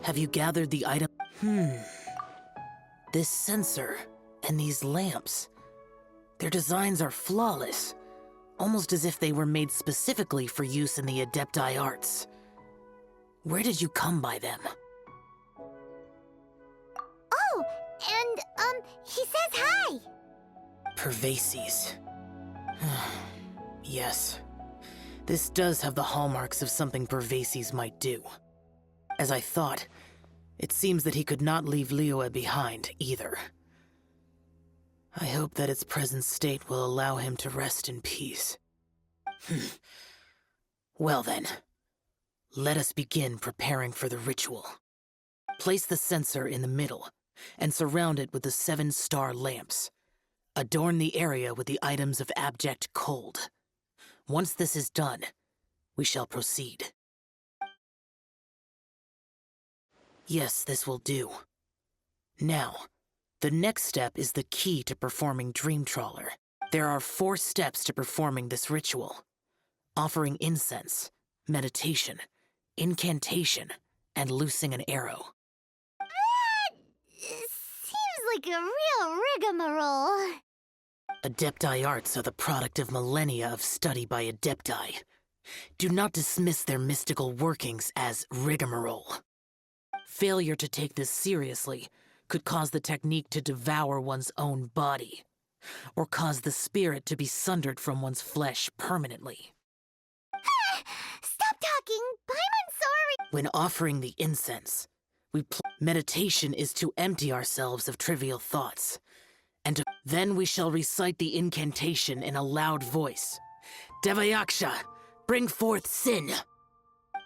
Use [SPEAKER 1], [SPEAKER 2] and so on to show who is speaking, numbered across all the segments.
[SPEAKER 1] Have you gathered the item? This sensor and these lamps. Their designs are flawless, almost as if they were made specifically for use in the Adepti arts. Where did you come by them?
[SPEAKER 2] Oh, and, he says hi!
[SPEAKER 1] Pervases. Yes. This does have the hallmarks of something Pervases might do. As I thought, it seems that he could not leave Liyue behind, either. I hope that its present state will allow him to rest in peace. Well then, let us begin preparing for the ritual. Place the censer in the middle, and surround it with the 7-star lamps. Adorn the area with the items of abject cold. Once this is done, we shall proceed. Yes, this will do. Now, the next step is the key to performing Dream Trawler. There are 4 steps to performing this ritual. Offering incense, meditation, incantation, and loosing an arrow.
[SPEAKER 2] That seems like a real rigmarole.
[SPEAKER 1] Adepti arts are the product of millennia of study by Adepti. Do not dismiss their mystical workings as rigmarole. Failure to take this seriously could cause the technique to devour one's own body, or cause the spirit to be sundered from one's flesh permanently.
[SPEAKER 2] Stop talking! I'm sorry!
[SPEAKER 1] When offering the incense, meditation is to empty ourselves of trivial thoughts, and then we shall recite the incantation in a loud voice. Devayaksha, bring forth sin!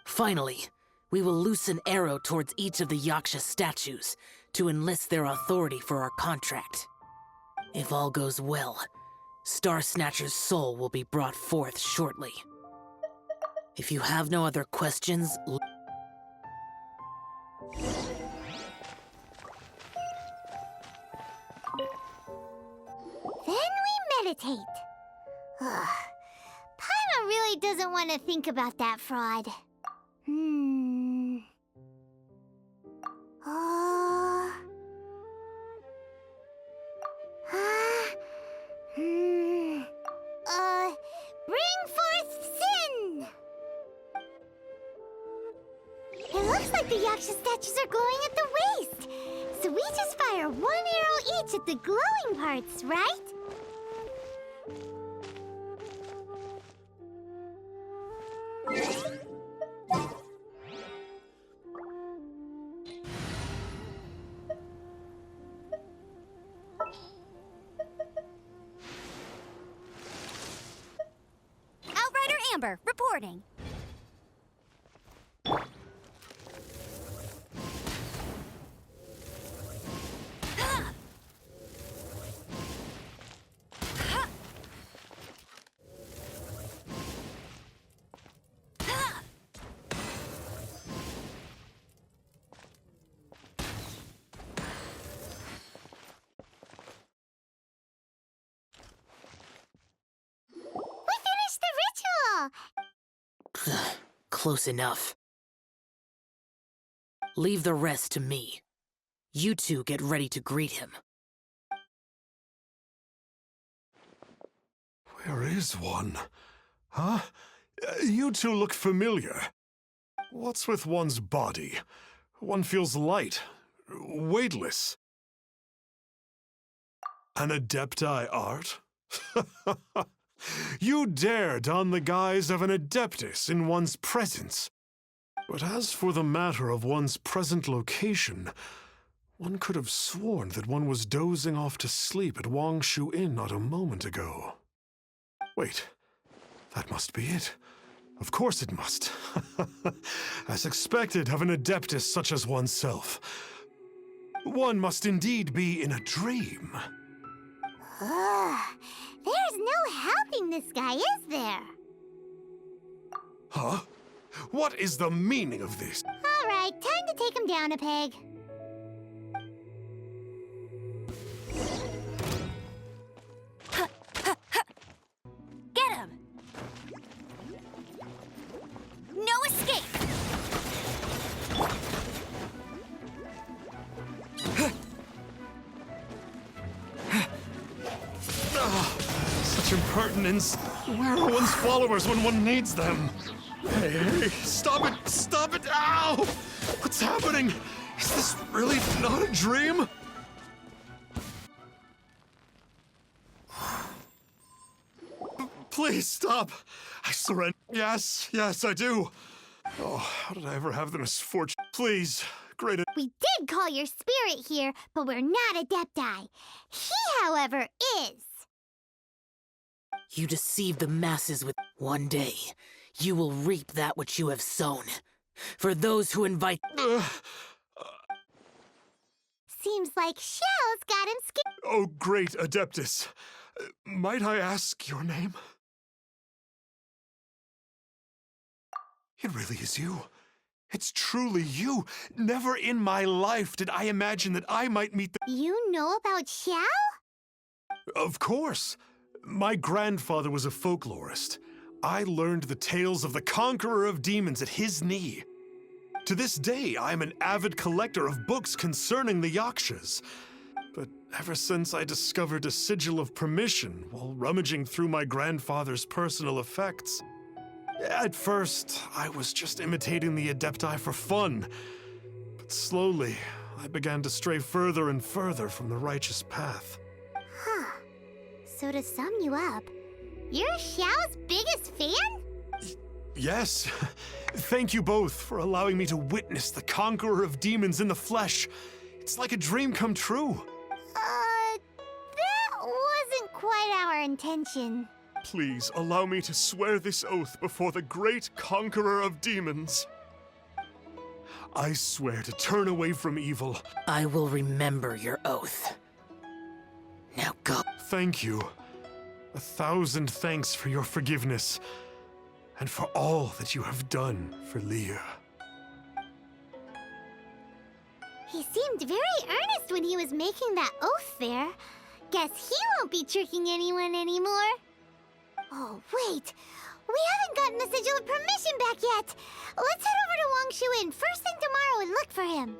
[SPEAKER 1] Finally, we will loose an arrow towards each of the Yaksha statues to enlist their authority for our contract. If all goes well, Star Snatcher's soul will be brought forth shortly. If you have no other questions,
[SPEAKER 2] Then we meditate. Paimon really doesn't want to think about that fraud. Bring forth sin! It looks like the Yaksha statues are glowing at the waist. So we just fire 1 arrow each at the glowing parts, right?
[SPEAKER 3] Outrider Amber, reporting.
[SPEAKER 1] Close enough. Leave the rest to me. You two get ready to greet him.
[SPEAKER 4] Where is one? Huh? You two look familiar. What's with one's body? One feels light, weightless. An Adepti art? You dare don the guise of an Adeptus in one's presence. But as for the matter of one's present location, one could have sworn that one was dozing off to sleep at Wangshu Inn not a moment ago. Wait, that must be it. Of course it must. As expected of an Adeptus such as oneself. One must indeed be in a dream.
[SPEAKER 2] There's no helping this guy, is there?
[SPEAKER 4] Huh? What is the meaning of this?
[SPEAKER 2] All right, time to take him down a peg.
[SPEAKER 3] Get him! No escape!
[SPEAKER 4] Such impertinence. Where are one's followers when one needs them? Hey, hey, stop it! Stop it! Ow! What's happening? Is this really not a dream? Please stop! I surrender. Yes, yes, I do. Oh, how did I ever have the misfortune? Please, great.
[SPEAKER 2] We did call your spirit here, but we're not Adepti. He, however, is.
[SPEAKER 1] You deceive the masses with... One day, you will reap that which you have sown. For those who invite...
[SPEAKER 2] Seems like Xiao's got him scared.
[SPEAKER 4] Oh, great Adeptus. Might I ask your name? It really is you. It's truly you. Never in my life did I imagine that I might meet the...
[SPEAKER 2] You know about Xiao?
[SPEAKER 4] Of course. My grandfather was a folklorist. I learned the tales of the conqueror of demons at his knee. To this day, I am an avid collector of books concerning the Yakshas. But ever since I discovered a sigil of permission while rummaging through my grandfather's personal effects, at first, I was just imitating the Adepti for fun. But slowly, I began to stray further and further from the righteous path.
[SPEAKER 2] Huh. So to sum you up, you're Xiao's biggest fan?
[SPEAKER 4] Yes. Thank you both for allowing me to witness the conqueror of demons in the flesh. It's like a dream come true.
[SPEAKER 2] That wasn't quite our intention.
[SPEAKER 4] Please allow me to swear this oath before the great conqueror of demons. I swear to turn away from evil.
[SPEAKER 1] I will remember your oath. Now go.
[SPEAKER 4] Thank you. 1,000 thanks for your forgiveness, and for all that you have done for Leah.
[SPEAKER 2] He seemed very earnest when he was making that oath there. Guess he won't be tricking anyone anymore. Oh, wait. We haven't gotten the sigil of permission back yet. Let's head over to Wang Shuin first thing tomorrow and look for him.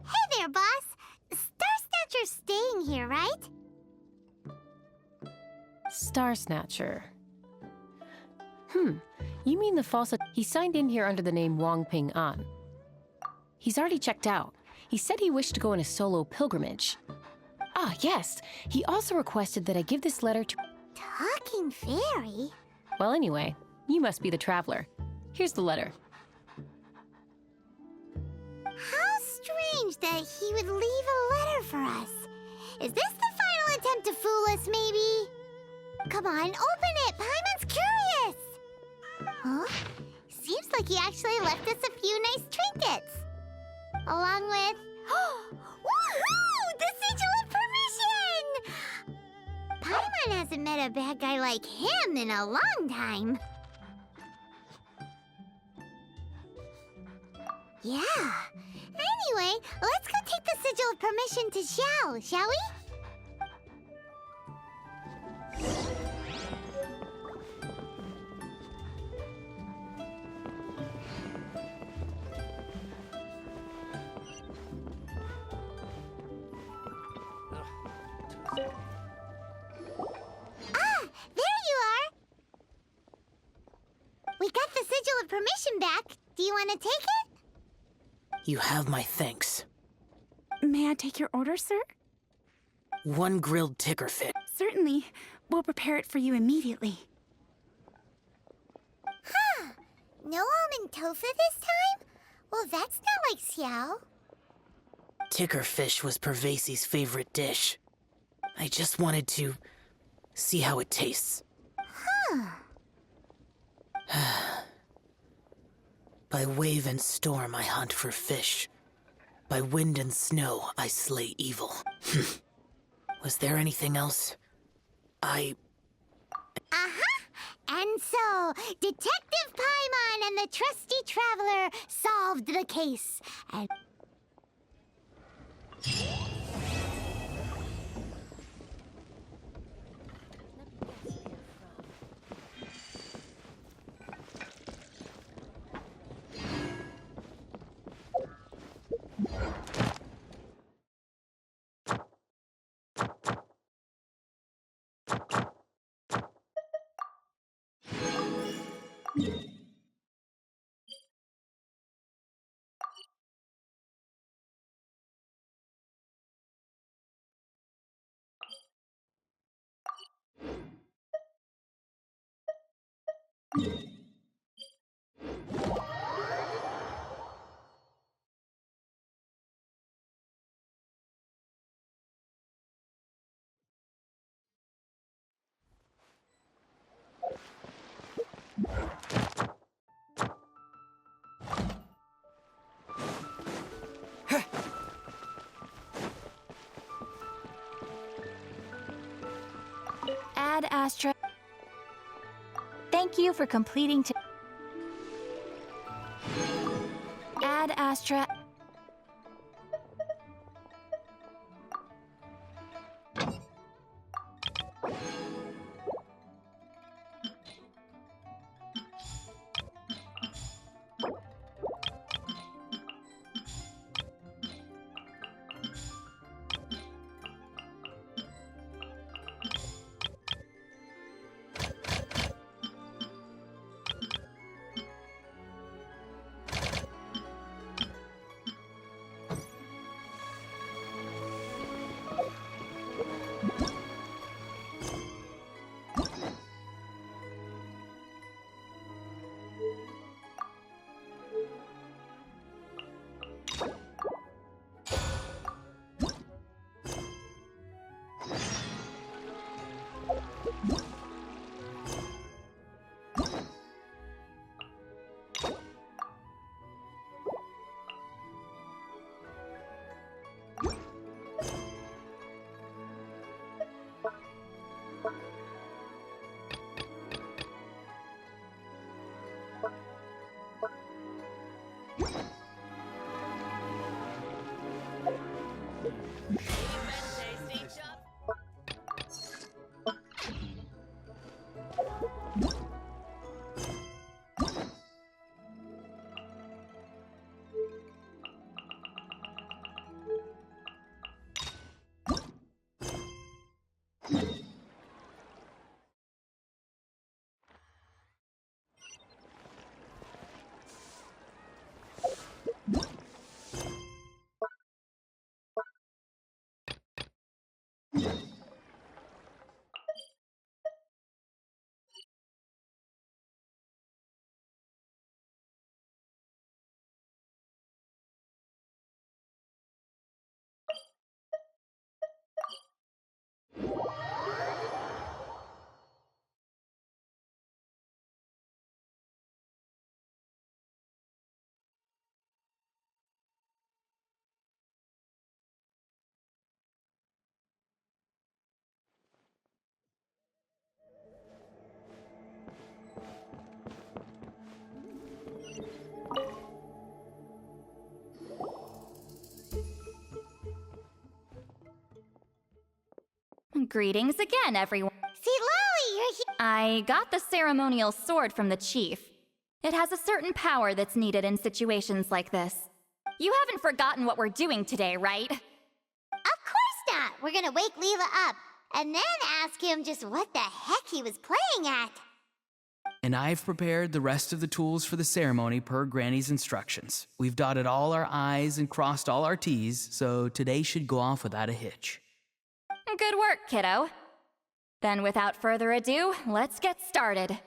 [SPEAKER 2] Hey there, boss. Star Snatcher's staying here, right?
[SPEAKER 5] Star Snatcher. You mean the false... He signed in here under the name Wang Ping An. He's already checked out. He said he wished to go on a solo pilgrimage. Ah, yes. He also requested that I give this letter to...
[SPEAKER 2] Talking fairy?
[SPEAKER 5] Well, anyway, you must be the traveler. Here's the letter.
[SPEAKER 2] How strange that he would leave a letter for us. Is this the final attempt to fool us, maybe? Come on, open it! Paimon's curious! Huh? Seems like he actually left us a few nice trinkets. Along with... Woohoo! The sigil of permission! Paimon hasn't met a bad guy like him in a long time. Yeah. Anyway, let's go take the sigil of permission to Xiao, shall we? Ah, there you are! We got the sigil of permission back. Do you want to take it?
[SPEAKER 1] You have my thanks.
[SPEAKER 6] May I take your order, sir?
[SPEAKER 1] 1 grilled ticker fit.
[SPEAKER 6] Certainly. We'll prepare it for you immediately.
[SPEAKER 2] Huh. No almond tofu this time? Well, that's not like Xiao.
[SPEAKER 1] Ticker fish was Pervasi's favorite dish. I just wanted to see how it tastes.
[SPEAKER 2] Huh.
[SPEAKER 1] By wave and storm I hunt for fish. By wind and snow I slay evil. Was there anything else?
[SPEAKER 2] Uh-huh. And so, Detective Paimon and the trusty traveler solved the case. And
[SPEAKER 3] Ad Astra. Thank you for completing Ad Astra.
[SPEAKER 7] Greetings again, everyone.
[SPEAKER 2] see, Lolly, you're here.
[SPEAKER 7] I got the ceremonial sword from the chief. It has a certain power that's needed in situations like this. You haven't forgotten what we're doing today, right?
[SPEAKER 2] Of course not. We're gonna wake Leela up and then ask him just what the heck he was playing at.
[SPEAKER 8] And I've prepared the rest of the tools for the ceremony per Granny's instructions. We've dotted all our I's and crossed all our T's, so today should go off without a hitch.
[SPEAKER 7] Good work, kiddo. Then without further ado, let's get started.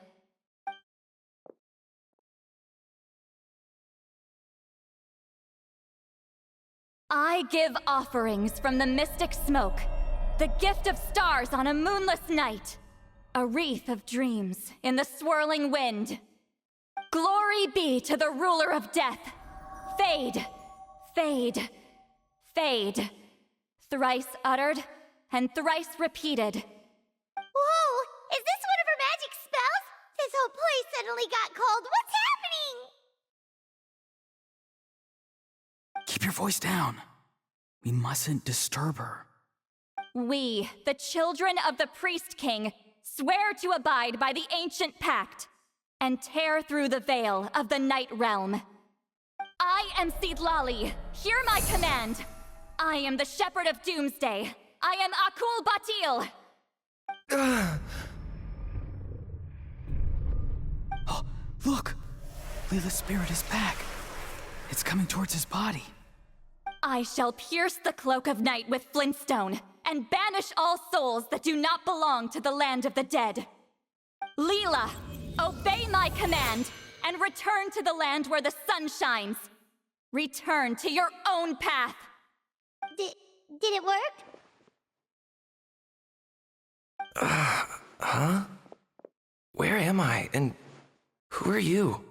[SPEAKER 7] I give offerings from the mystic smoke, the gift of stars on a moonless night, a wreath of dreams in the swirling wind. Glory be to the ruler of death. Fade, fade, fade. Thrice uttered and thrice repeated.
[SPEAKER 2] Whoa! Is this one of her magic spells? This whole place suddenly got cold. What's happening?
[SPEAKER 8] Keep your voice down. We mustn't disturb her.
[SPEAKER 7] We, the children of the Priest King, swear to abide by the ancient pact and tear through the veil of the Night Realm. I am Seedlali. Hear my command. I am the Shepherd of Doomsday. I am Akul Batil.
[SPEAKER 8] Oh, look! Leela's spirit is back. It's coming towards his body.
[SPEAKER 7] I shall pierce the cloak of night with flintstone and banish all souls that do not belong to the land of the dead. Leela, obey my command and return to the land where the sun shines. Return to your own path.
[SPEAKER 2] Did it work?
[SPEAKER 9] Huh? Where am I? And who are you?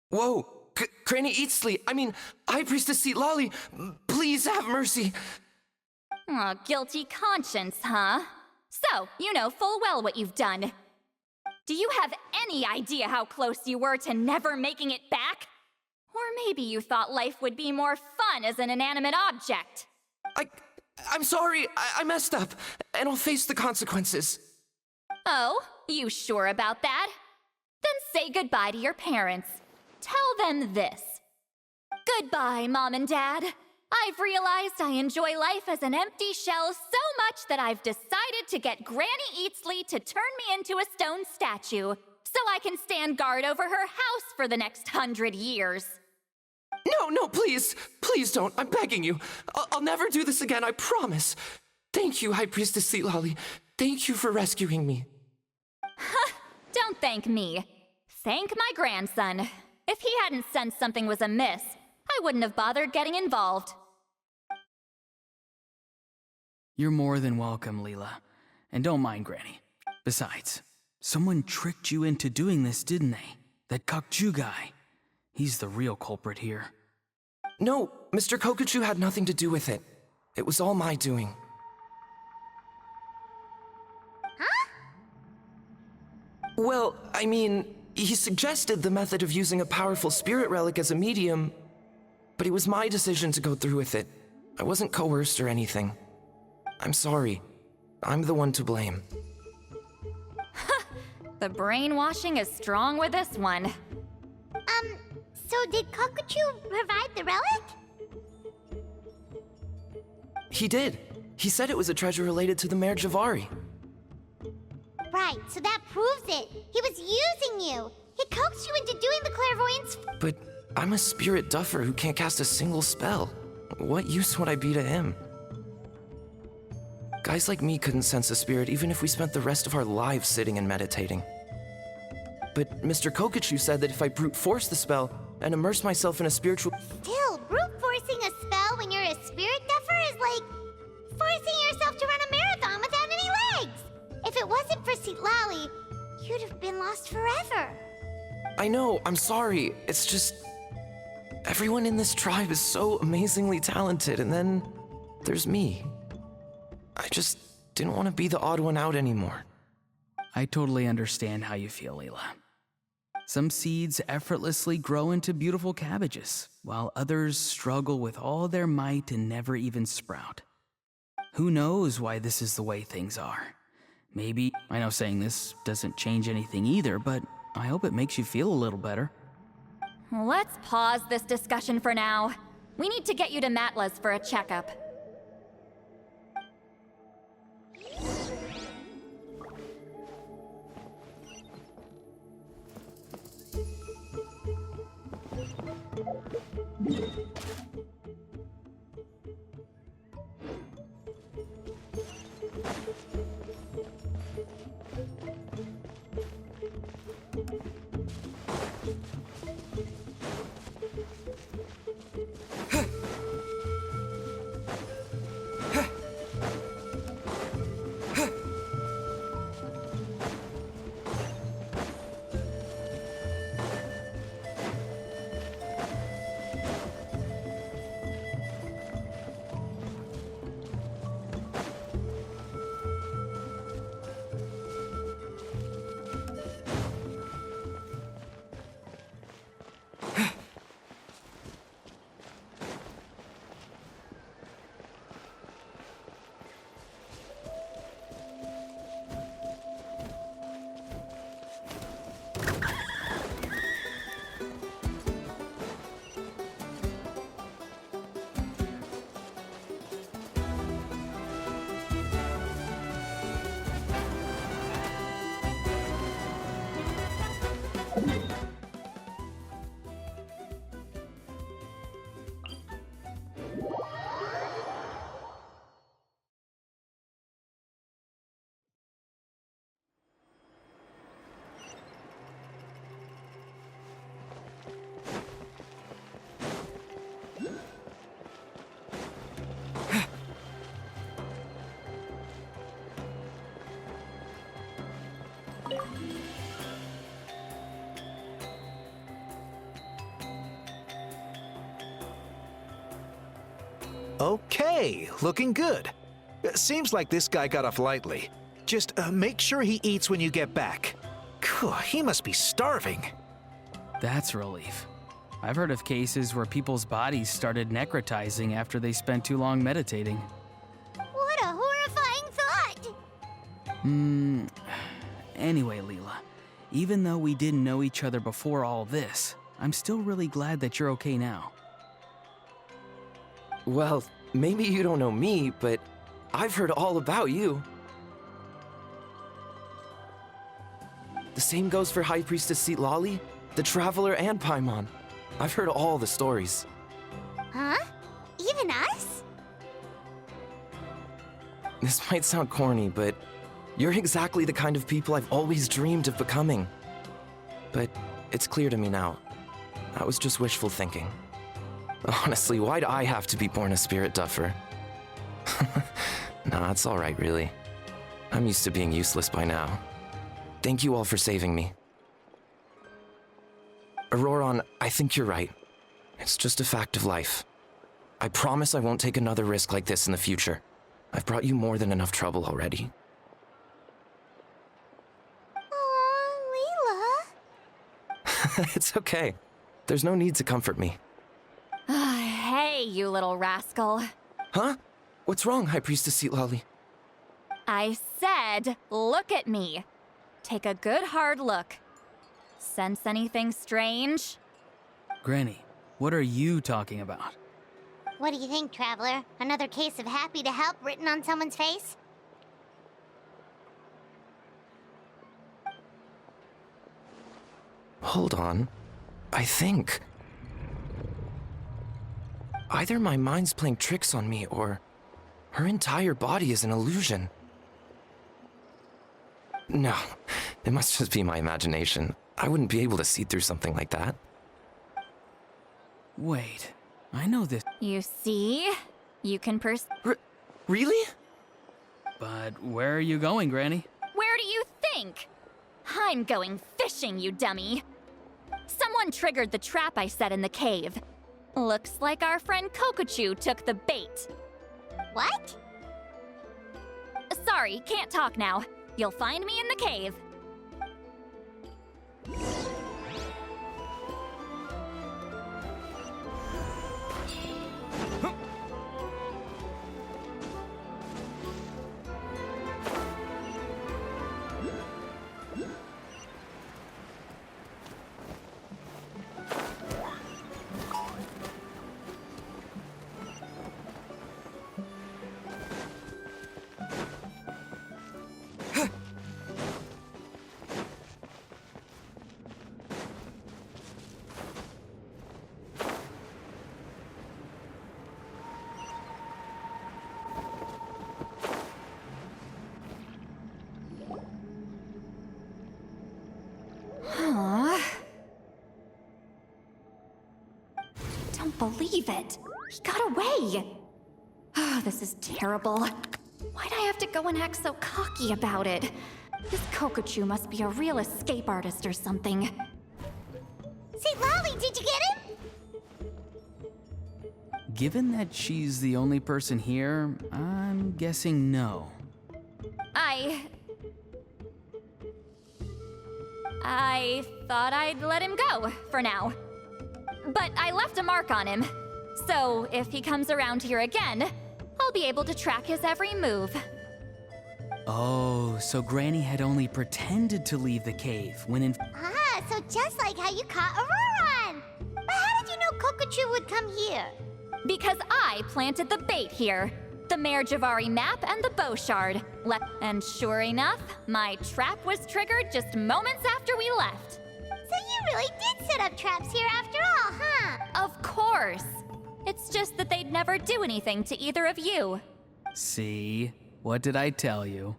[SPEAKER 9] Whoa! Granny Eatsley! I mean, High Priestess Seedlali! Please have mercy!
[SPEAKER 7] Aw, guilty conscience, huh? So, you know full well what you've done. Do you have any idea how close you were to never making it back? Or maybe you thought life would be more fun as an inanimate object.
[SPEAKER 9] I'm sorry, I messed up, and I'll face the consequences.
[SPEAKER 7] Oh, you sure about that? Then say goodbye to your parents. Tell them this. Goodbye, Mom and Dad. I've realized I enjoy life as an empty shell so much that I've decided to get Granny Eatsley to turn me into a stone statue so I can stand guard over her house for the next 100 years.
[SPEAKER 9] No, please! Please don't, I'm begging you. I'll never do this again, I promise. Thank you, High Priestess Seedlali. Thank you for rescuing me.
[SPEAKER 7] Don't thank me. Thank my grandson. If he hadn't sensed something was amiss, I wouldn't have bothered getting involved.
[SPEAKER 8] You're more than welcome, Leela. And don't mind Granny. Besides, someone tricked you into doing this, didn't they? That Kokju guy. He's the real culprit here.
[SPEAKER 9] No, Mr. Kokuchu had nothing to do with it. It was all my doing.
[SPEAKER 2] Huh?
[SPEAKER 9] Well, I mean, he suggested the method of using a powerful spirit relic as a medium, but it was my decision to go through with it. I wasn't coerced or anything. I'm sorry. I'm the one to blame.
[SPEAKER 7] The brainwashing is strong with this one.
[SPEAKER 2] So did Kokuchu provide the relic?
[SPEAKER 9] He did. He said it was a treasure related to the Mare Javari.
[SPEAKER 2] Right, so that proves it. He was using you. He coaxed you into doing the clairvoyance.
[SPEAKER 9] But I'm a spirit duffer who can't cast a single spell. What use would I be to him? Guys like me couldn't sense a spirit even if we spent the rest of our lives sitting and meditating. But Mr. Kokuchu said that if I brute force the spell and immerse myself in a spiritual...
[SPEAKER 2] Still, brute forcing a spell when you're a spirit duffer is like forcing yourself to run a marathon without any legs. If it wasn't for Seedlali, you'd have been lost forever.
[SPEAKER 9] I know, I'm sorry. It's just... everyone in this tribe is so amazingly talented, and then there's me. I just didn't want to be the odd one out anymore.
[SPEAKER 8] I totally understand how you feel, Leela. Some seeds effortlessly grow into beautiful cabbages, while others struggle with all their might and never even sprout. Who knows why this is the way things are? Maybe, I know saying this doesn't change anything either, but I hope it makes you feel a little better.
[SPEAKER 7] Let's pause this discussion for now. We need to get you to Matla's for a checkup.
[SPEAKER 10] Okay, looking good. Seems like this guy got off lightly. Just make sure he eats when you get back. Phew, he must be starving.
[SPEAKER 8] That's a relief. I've heard of cases where people's bodies started necrotizing after they spent too long meditating.
[SPEAKER 2] What a horrifying thought!
[SPEAKER 8] Anyway, Leela, even though we didn't know each other before all this, I'm still really glad that you're okay now.
[SPEAKER 9] Well, maybe you don't know me, but I've heard all about you. The same goes for High Priestess Lali, the Traveler, and Paimon. I've heard all the stories.
[SPEAKER 2] Huh? Even us?
[SPEAKER 9] This might sound corny, but you're exactly the kind of people I've always dreamed of becoming. But it's clear to me now. That was just wishful thinking. Honestly, why'd I have to be born a spirit duffer? Nah, it's alright, really. I'm used to being useless by now. Thank you all for saving me. Auroron, I think you're right. It's just a fact of life. I promise I won't take another risk like this in the future. I've brought you more than enough trouble already.
[SPEAKER 2] Aw, Leela.
[SPEAKER 9] It's okay. There's no need to comfort me.
[SPEAKER 7] Hey, you little rascal.
[SPEAKER 9] Huh? What's wrong, High Priestess Lali?
[SPEAKER 7] I said, look at me. Take a good hard look. Sense anything strange?
[SPEAKER 8] Granny, what are you talking about?
[SPEAKER 2] What do you think, Traveler? Another case of happy to help written on someone's face?
[SPEAKER 9] Hold on. I think... either my mind's playing tricks on me, or her entire body is an illusion. No, it must just be my imagination. I wouldn't be able to see through something like that.
[SPEAKER 8] Wait, I know this.
[SPEAKER 7] You see? You can
[SPEAKER 9] Really?
[SPEAKER 8] But where are you going, Granny?
[SPEAKER 7] Where do you think? I'm going fishing, you dummy. Someone triggered the trap I set in the cave. Looks like our friend Kokochu took the bait.
[SPEAKER 2] What?
[SPEAKER 7] Sorry, can't talk now. You'll find me in the cave. Don't believe it. He got away. Oh, this is terrible. Why'd I have to go and act so cocky about it? This Kokochu must be a real escape artist or something.
[SPEAKER 2] Say, Lali, did you get him?
[SPEAKER 8] Given that she's the only person here, I'm guessing no.
[SPEAKER 7] I thought I'd let him go, for now. But I left a mark on him. So if he comes around here again, I'll be able to track his every move.
[SPEAKER 8] Oh, so Granny had only pretended to leave the cave when in...
[SPEAKER 2] Ah, so just like how you caught Auroron. But how did you know Kokochu would come here?
[SPEAKER 7] Because I planted the bait here. The Mare Javari map and the bow shard. And sure enough, my trap was triggered just moments after we left.
[SPEAKER 2] So you really did set up traps here after all, huh?
[SPEAKER 7] Of course. It's just that they'd never do anything to either of you.
[SPEAKER 8] See? What did I tell you?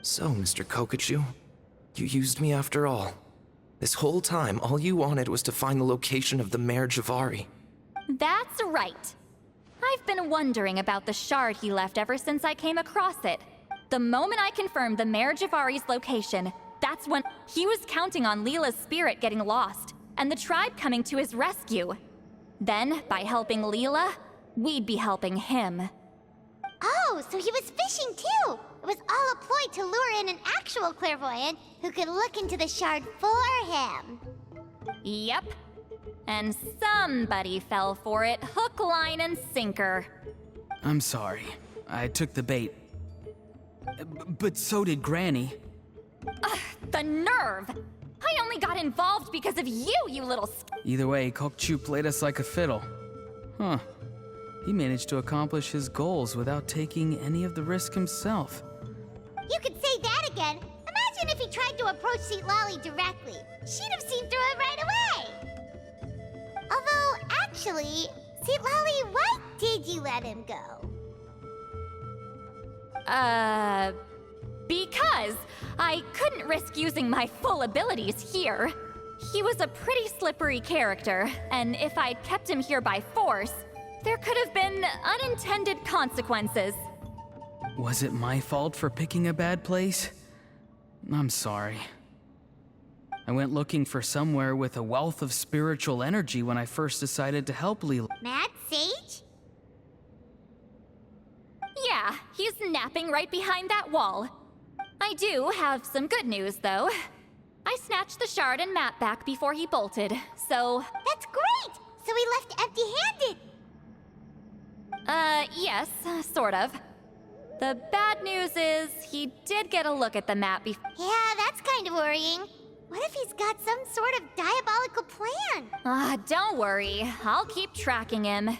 [SPEAKER 9] So, Mr. Kokachu, you used me after all. This whole time, all you wanted was to find the location of the Mayor Javari.
[SPEAKER 7] That's right. I've been wondering about the shard he left ever since I came across it. The moment I confirmed the Mayor Javari's location, that's when he was counting on Leela's spirit getting lost, and the tribe coming to his rescue. Then, by helping Leela, we'd be helping him.
[SPEAKER 2] Oh, so he was fishing too! It was all a ploy to lure in an actual clairvoyant who could look into the shard for him.
[SPEAKER 7] Yep. And somebody fell for it, hook, line, and sinker.
[SPEAKER 8] I'm sorry. I took the bait. But so did Granny.
[SPEAKER 7] The nerve! I only got involved because of you, you little
[SPEAKER 8] Either way, Kokchu played us like a fiddle. Huh. He managed to accomplish his goals without taking any of the risk himself.
[SPEAKER 2] You could say that again. Imagine if he tried to approach Seat Lolly directly. She'd have seen through it right away. Although, actually, Seat Lolly, why did you let him go?
[SPEAKER 7] Because I couldn't risk using my full abilities here. He was a pretty slippery character, and if I'd kept him here by force, there could have been unintended consequences.
[SPEAKER 8] Was it my fault for picking a bad place? I'm sorry. I went looking for somewhere with a wealth of spiritual energy when I first decided to help Leela.
[SPEAKER 2] Mad Sage?
[SPEAKER 7] Yeah, he's napping right behind that wall. I do have some good news, though. I snatched the shard and map back before he bolted, so...
[SPEAKER 2] That's great! So he left empty-handed!
[SPEAKER 7] Yes, sort of. The bad news is, he did get a look at the map before...
[SPEAKER 2] Yeah, that's kind of worrying. What if he's got some sort of diabolical plan?
[SPEAKER 7] Don't worry. I'll keep tracking him.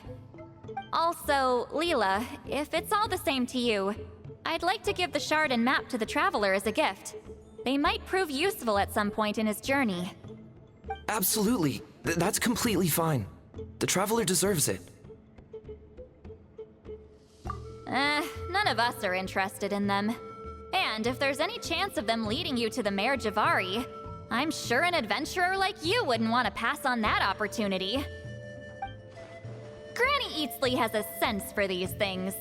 [SPEAKER 7] Also, Leela, if it's all the same to you, I'd like to give the shard and map to the Traveler as a gift. They might prove useful at some point in his journey.
[SPEAKER 9] Absolutely. That's completely fine. The Traveler deserves it.
[SPEAKER 7] None of us are interested in them. And if there's any chance of them leading you to the Mayor Javari, I'm sure an adventurer like you wouldn't want to pass on that opportunity. Granny Eatsley has a sense for these things.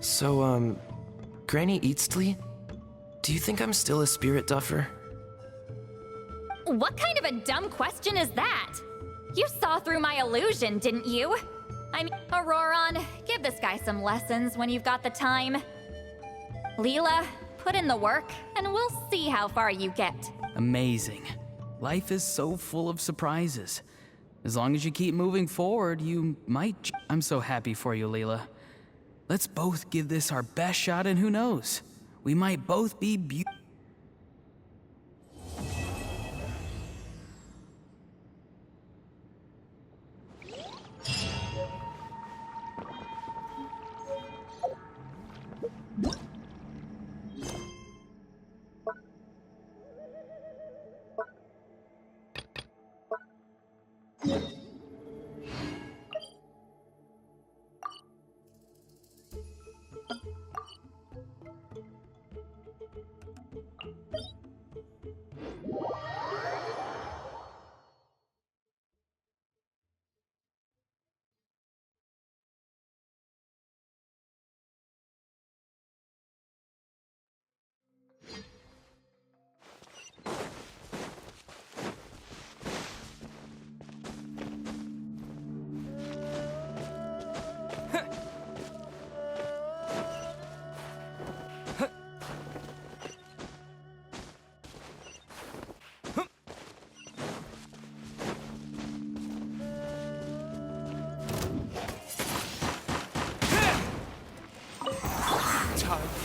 [SPEAKER 9] So, Granny Eatsley? Do you think I'm still a spirit duffer?
[SPEAKER 7] What kind of a dumb question is that? You saw through my illusion, didn't you? I mean, Auroron, give this guy some lessons when you've got the time. Leela, put in the work, and we'll see how far you get.
[SPEAKER 8] Amazing. Life is so full of surprises. As long as you keep moving forward, you might... I'm so happy for you, Leela. Let's both give this our best shot, and who knows? We might both be beautiful.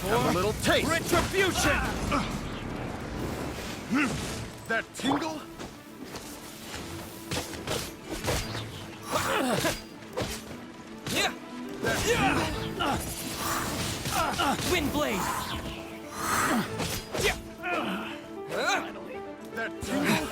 [SPEAKER 11] Have a little taste. Retribution! That tingle?
[SPEAKER 8] Yeah. Wind blade.
[SPEAKER 11] Finally. That tingle?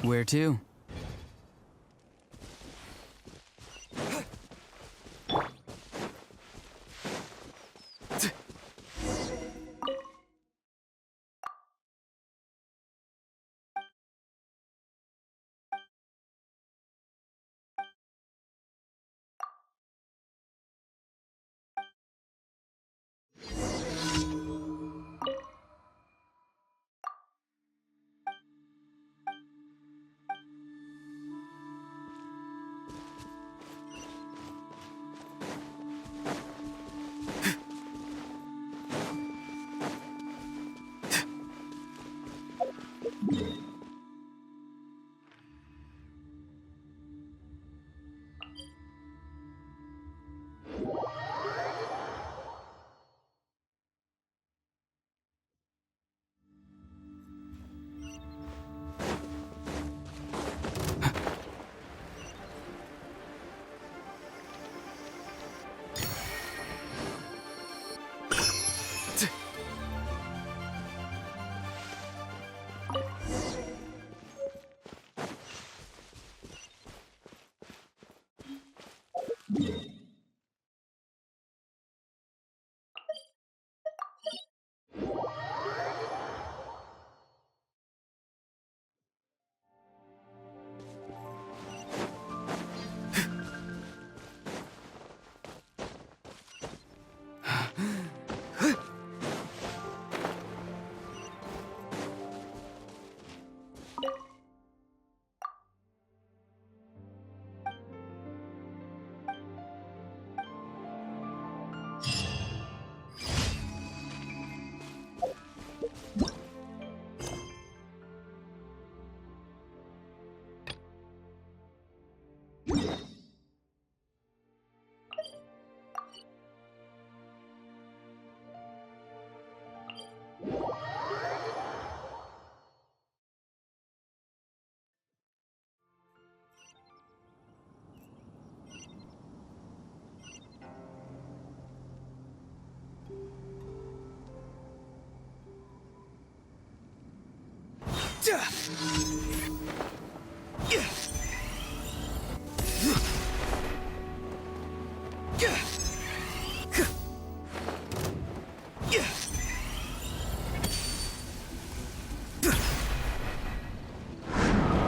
[SPEAKER 8] Where to?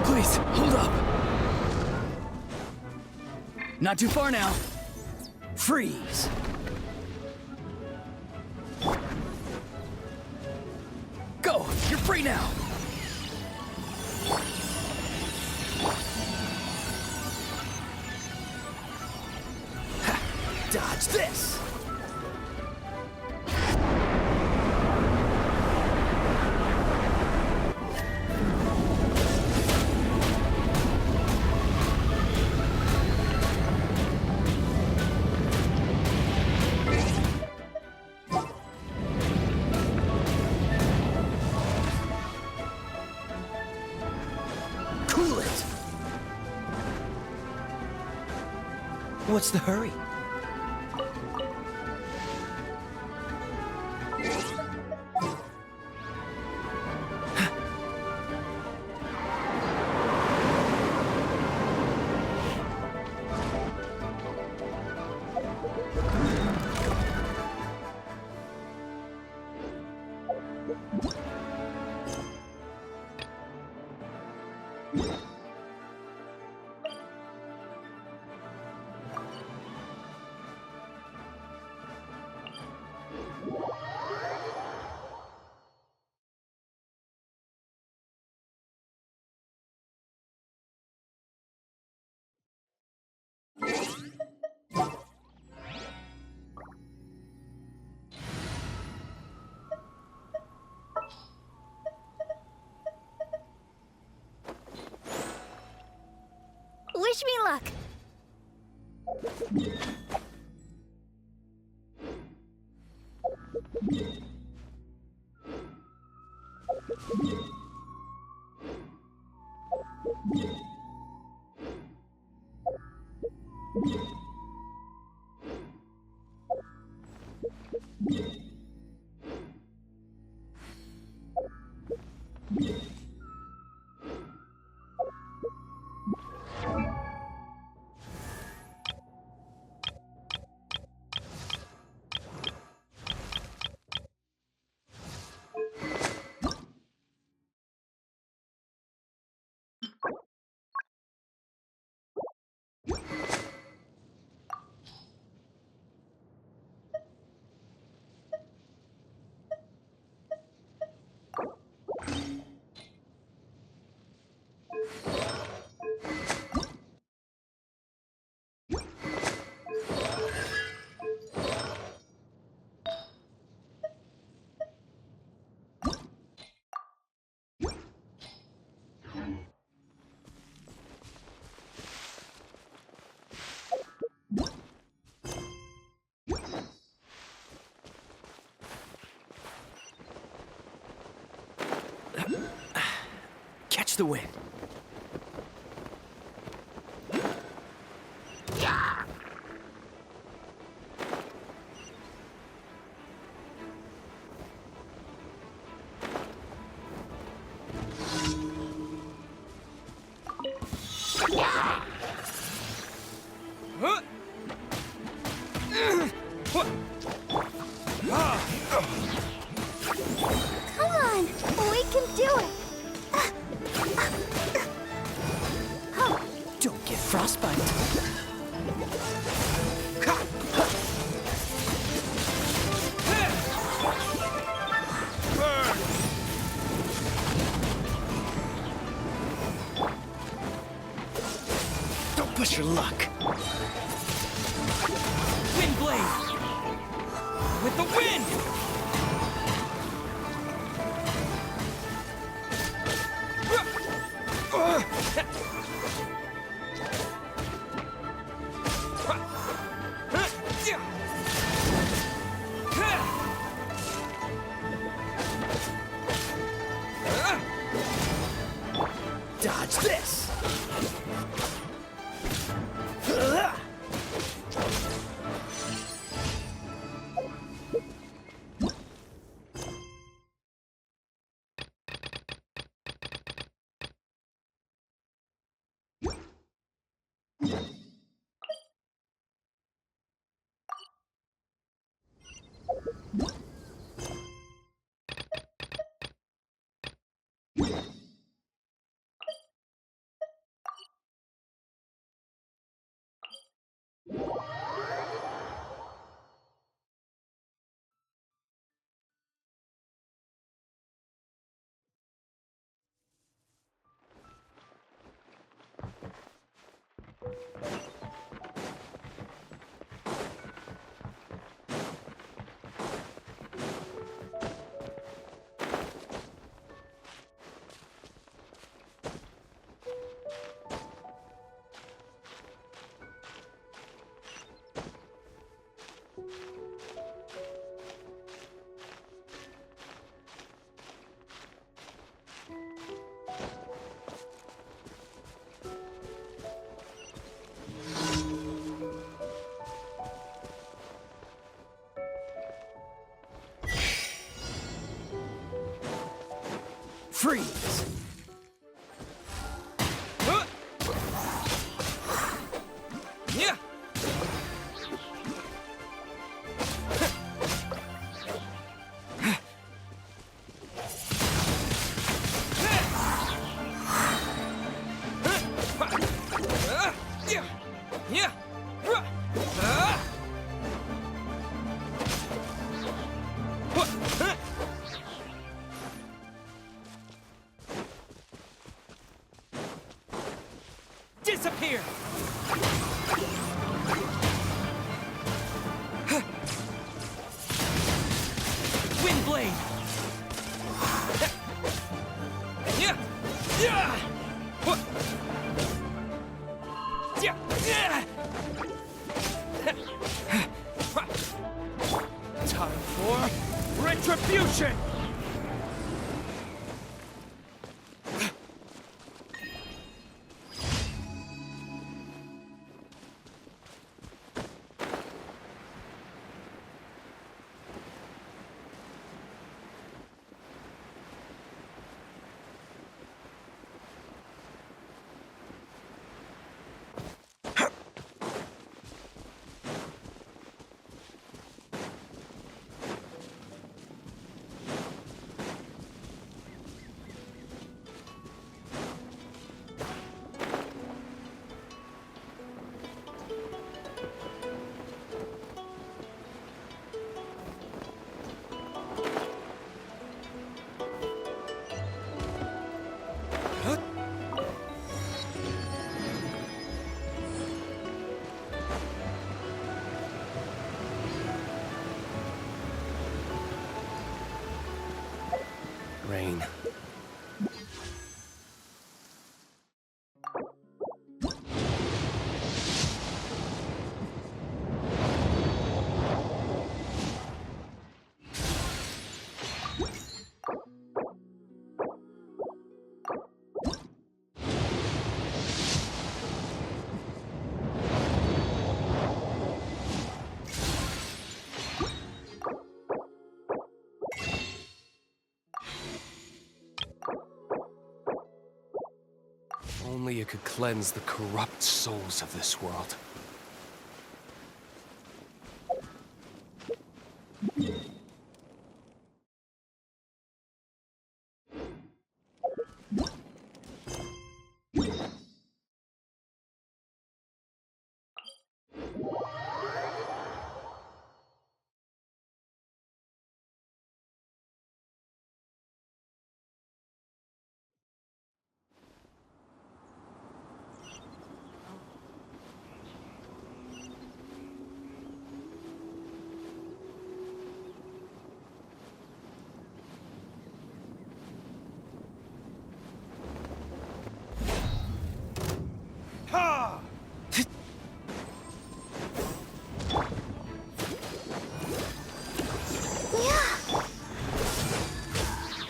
[SPEAKER 8] Please, hold up. Not too far now. Freeze. Go! You're free now! Ha! Dodge this! Cool it!
[SPEAKER 9] What's the hurry?
[SPEAKER 2] Wish me luck.
[SPEAKER 8] Catch the wind.
[SPEAKER 2] Come on, we can do it.
[SPEAKER 1] Don't get frostbite.
[SPEAKER 10] Don't push your luck.
[SPEAKER 8] Wind blade! With the wind!
[SPEAKER 10] Dodge this. Freeze!
[SPEAKER 8] Yeah! Disappear! Wind blade! Yeah! Yeah! Yeah! Yeah! Time for retribution!
[SPEAKER 9] Rain.
[SPEAKER 12] Only it could cleanse the corrupt souls of this world.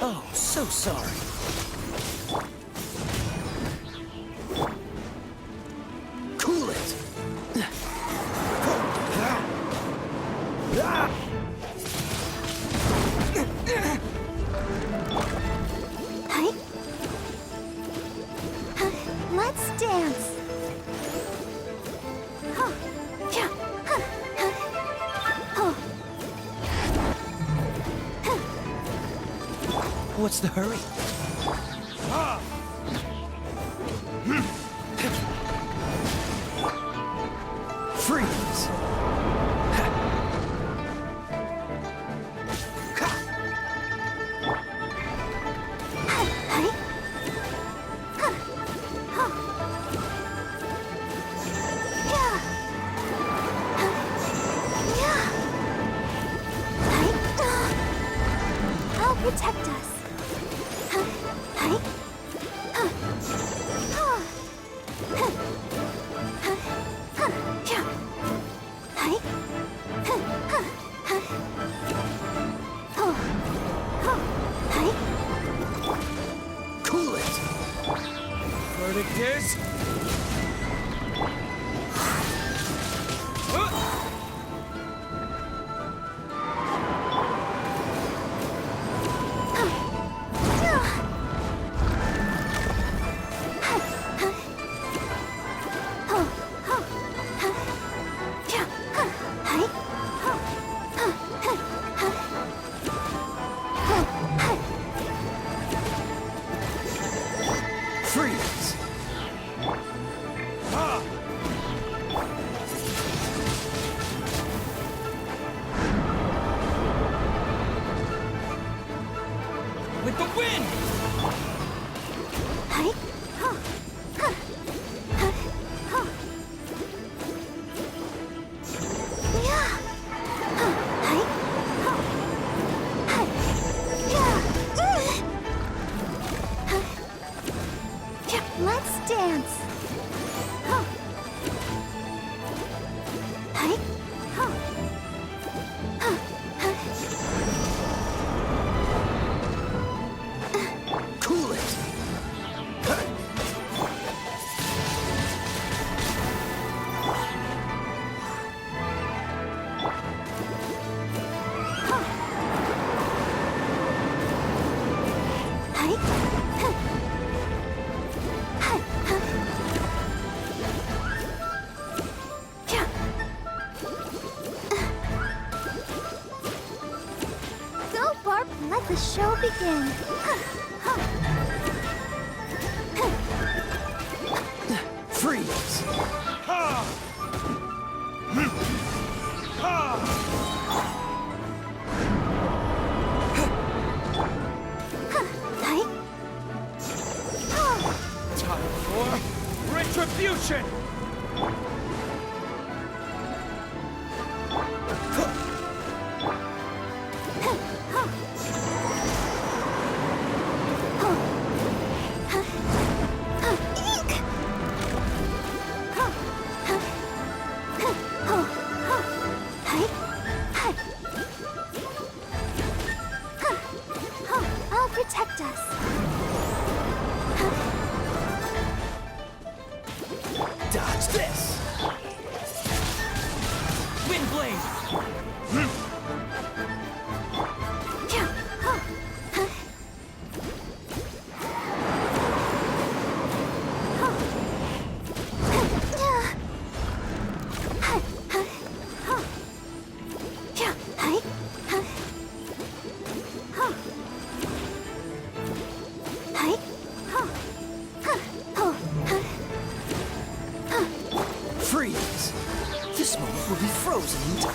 [SPEAKER 13] Oh, so sorry. Cool it!
[SPEAKER 2] Hi. Let's dance. Huh. Yeah. Huh. Huh. Oh.
[SPEAKER 13] What's the hurry? Freeze!
[SPEAKER 2] I'll protect us. Hi.
[SPEAKER 13] Cool it! Verdict is... Freeze! With the wind!
[SPEAKER 2] Let's dance.
[SPEAKER 13] Cool it!
[SPEAKER 2] Go, Barb, and let the show begin.
[SPEAKER 13] Freeze!
[SPEAKER 11] Time for retribution!
[SPEAKER 2] I'll protect us.
[SPEAKER 13] Dodge this! Earth will be frozen in time.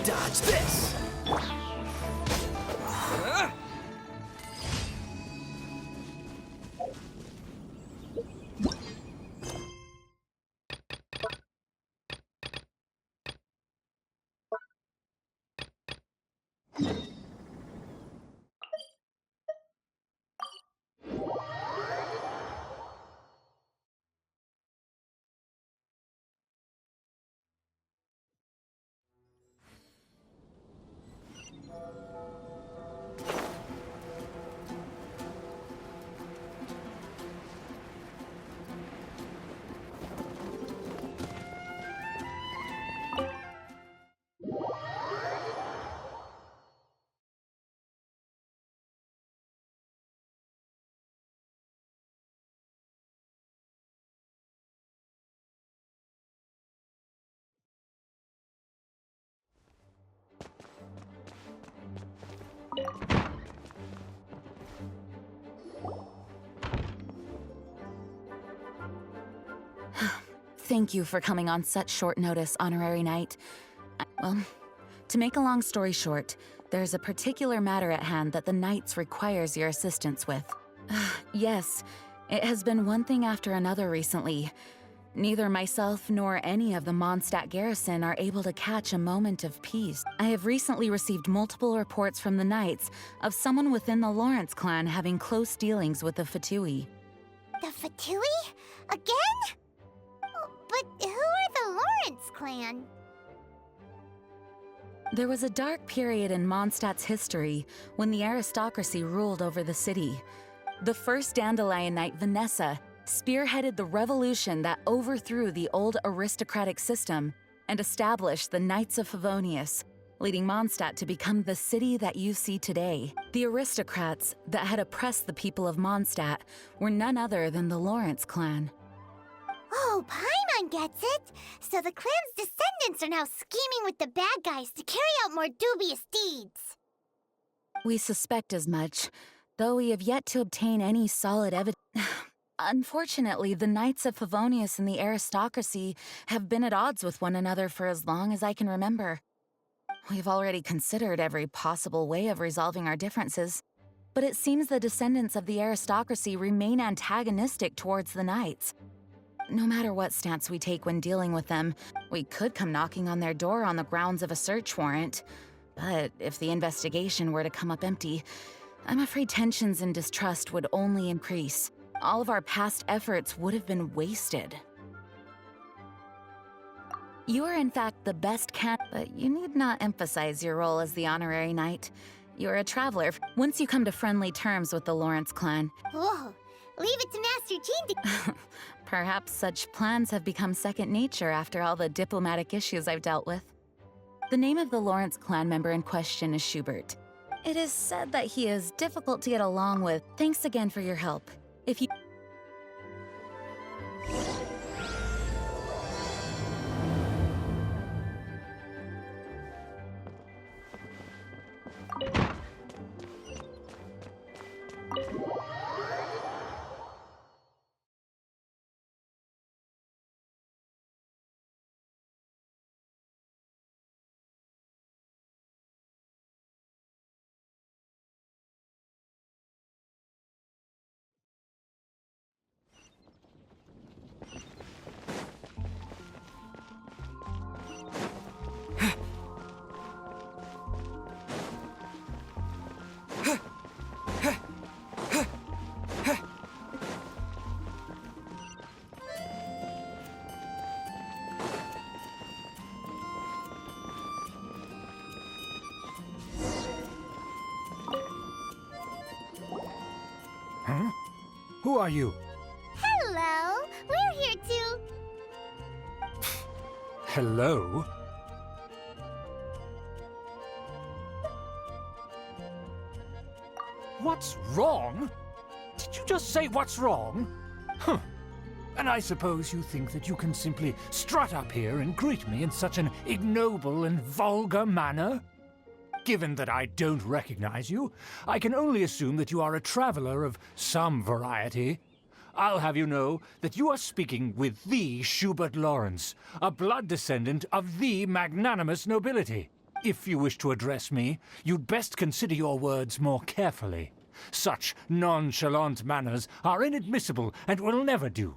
[SPEAKER 13] Dodge this!
[SPEAKER 14] Thank you for coming on such short notice, Honorary Knight. Well, to make a long story short, there's a particular matter at hand that the Knights requires your assistance with. Yes, it has been one thing after another recently. Neither myself nor any of the Mondstadt garrison are able to catch a moment of peace. I have recently received multiple reports from the Knights of someone within the Lawrence clan having close dealings with the Fatui.
[SPEAKER 2] The Fatui? Again? But who are the Lawrence clan?
[SPEAKER 14] There was a dark period in Mondstadt's history when the aristocracy ruled over the city. The first Dandelion Knight, Vanessa, spearheaded the revolution that overthrew the old aristocratic system and established the Knights of Favonius, leading Mondstadt to become the city that you see today. The aristocrats that had oppressed the people of Mondstadt were none other than the Lawrence clan.
[SPEAKER 2] Oh, Paimon gets it! So the clan's descendants are now scheming with the bad guys to carry out more dubious deeds.
[SPEAKER 14] We suspect as much, though we have yet to obtain any solid evidence. Unfortunately, the Knights of Favonius and the aristocracy have been at odds with one another for as long as I can remember. We've already considered every possible way of resolving our differences, but it seems the descendants of the aristocracy remain antagonistic towards the Knights. No matter what stance we take when dealing with them, we could come knocking on their door on the grounds of a search warrant. But if the investigation were to come up empty, I'm afraid tensions and distrust would only increase. All of our past efforts would have been wasted. You are in fact the best but you need not emphasize your role as the Honorary Knight. You're a traveler. Once you come to friendly terms with the Lawrence clan.
[SPEAKER 2] Whoa, leave it to Master Jean to...
[SPEAKER 14] Perhaps such plans have become second nature after all the diplomatic issues I've dealt with. The name of the Lawrence clan member in question is Schubert. It is said that he is difficult to get along with. Thanks again for your help. If you...
[SPEAKER 11] Huh? Who are you?
[SPEAKER 2] Hello! We're here too!
[SPEAKER 11] Hello? What's wrong? Did you just say what's wrong? Huh. And I suppose you think that you can simply strut up here and greet me in such an ignoble and vulgar manner? Given that I don't recognize you, I can only assume that you are a traveler of some variety. I'll have you know that you are speaking with the Schubert Lawrence, a blood descendant of the magnanimous nobility. If you wish to address me, you'd best consider your words more carefully. Such nonchalant manners are inadmissible and will never do.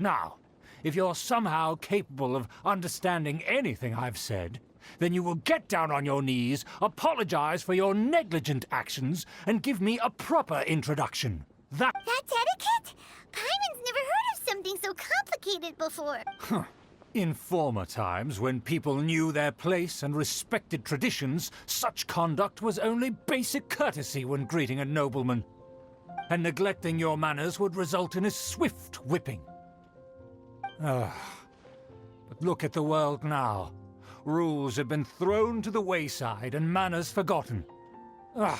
[SPEAKER 11] Now, if you're somehow capable of understanding anything I've said, then you will get down on your knees, apologize for your negligent actions, and give me a proper introduction. That's
[SPEAKER 2] etiquette? Paimon's never heard of something so complicated before.
[SPEAKER 11] In former times, when people knew their place and respected traditions, such conduct was only basic courtesy when greeting a nobleman. And neglecting your manners would result in a swift whipping. But look at the world now. Rules have been thrown to the wayside and manners forgotten. I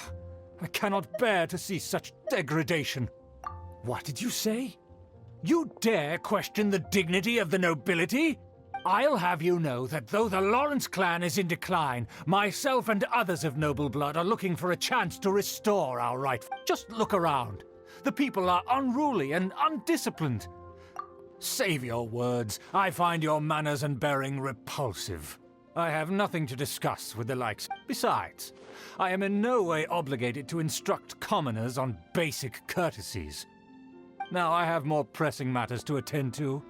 [SPEAKER 11] cannot bear to see such degradation. What did you say? You dare question the dignity of the nobility? I'll have you know that though the Lawrence clan is in decline, myself and others of noble blood are looking for a chance to restore our right. Just look around. The people are unruly and undisciplined. Save your words. I find your manners and bearing repulsive. I have nothing to discuss with the likes. Besides, I am in no way obligated to instruct commoners on basic courtesies. Now I have more pressing matters to attend to.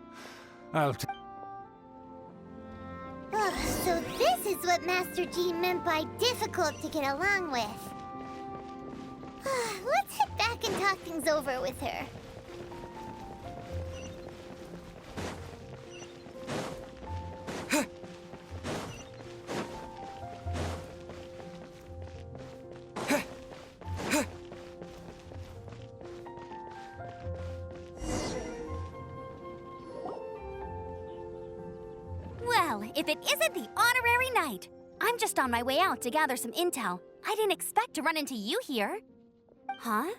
[SPEAKER 2] So this is what Master G meant by difficult to get along with. Let's head back and talk things over with her.
[SPEAKER 15] Well, if it isn't the honorary knight! I'm just on my way out to gather some intel. I didn't expect to run into you here. Huh?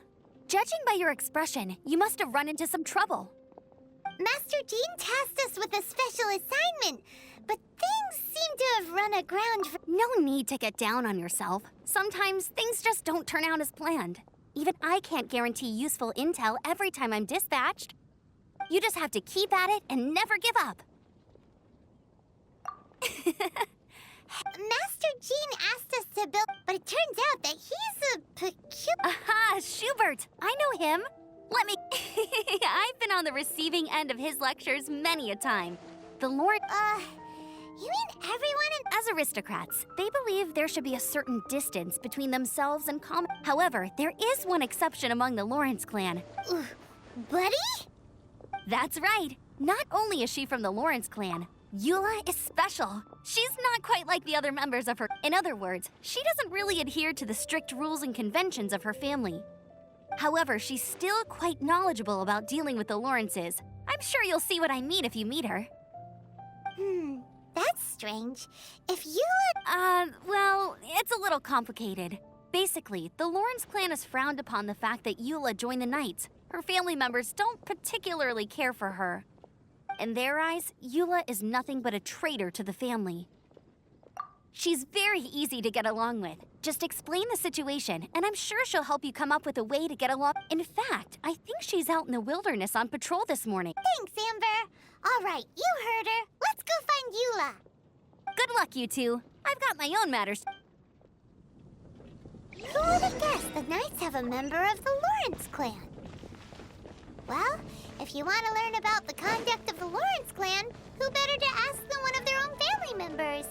[SPEAKER 15] Judging by your expression, you must have run into some trouble.
[SPEAKER 2] Master Jean tasked us with a special assignment, but things seem to have run aground for—
[SPEAKER 15] No need to get down on yourself. Sometimes things just don't turn out as planned. Even I can't guarantee useful intel every time I'm dispatched. You just have to keep at it and never give up.
[SPEAKER 2] Master Jean asked us to build, but it turns out that he's a peculiar—
[SPEAKER 15] Aha, Schubert! I know him. Let me... I've been on the receiving end of his lectures many a time. The Lord...
[SPEAKER 2] You mean everyone in—
[SPEAKER 15] As aristocrats, they believe there should be a certain distance between themselves and common... However, there is one exception among the Lawrence clan.
[SPEAKER 2] Buddy?
[SPEAKER 15] That's right. Not only is she from the Lawrence clan, Eula is special. She's not quite like the other members of her... In other words, she doesn't really adhere to the strict rules and conventions of her family. However, she's still quite knowledgeable about dealing with the Lawrences. I'm sure you'll see what I mean if you meet her.
[SPEAKER 2] That's strange. If Eula...
[SPEAKER 15] Well, it's a little complicated. Basically, the Lawrence clan has frowned upon the fact that Eula joined the Knights. Her family members don't particularly care for her. In their eyes, Eula is nothing but a traitor to the family. She's very easy to get along with. Just explain the situation, and I'm sure she'll help you come up with a way to get along. In fact, I think she's out in the wilderness on patrol this morning.
[SPEAKER 2] Thanks, Amber. All right, you heard her. Let's go find Eula.
[SPEAKER 15] Good luck, you two. I've got my own matters.
[SPEAKER 2] Who would have guessed the Knights have a member of the Lawrence clan? Well, if you want to learn about the conduct of the Lawrence clan, who better to ask than one of their own family members?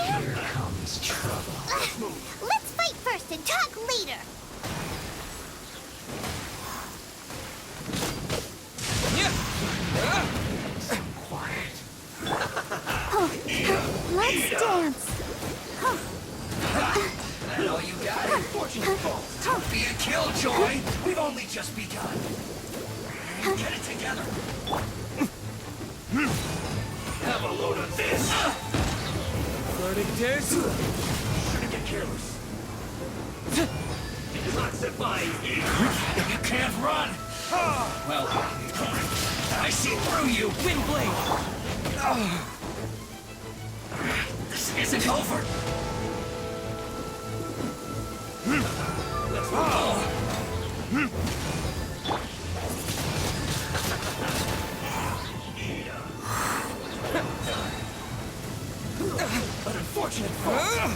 [SPEAKER 2] here?
[SPEAKER 13] Here comes trouble.
[SPEAKER 2] Let's fight first and talk later.
[SPEAKER 13] Quiet.
[SPEAKER 2] Let's dance.
[SPEAKER 13] That all you got? Unfortunate fault. Don't be a killjoy. We've only just begun. Get it together. Have a load of this.
[SPEAKER 9] Learning this?
[SPEAKER 13] Shouldn't get careless. Classify here. You can't run. Well, I see through you.
[SPEAKER 9] Wind blade!
[SPEAKER 13] This isn't over. Let's go. An unfortunate fault.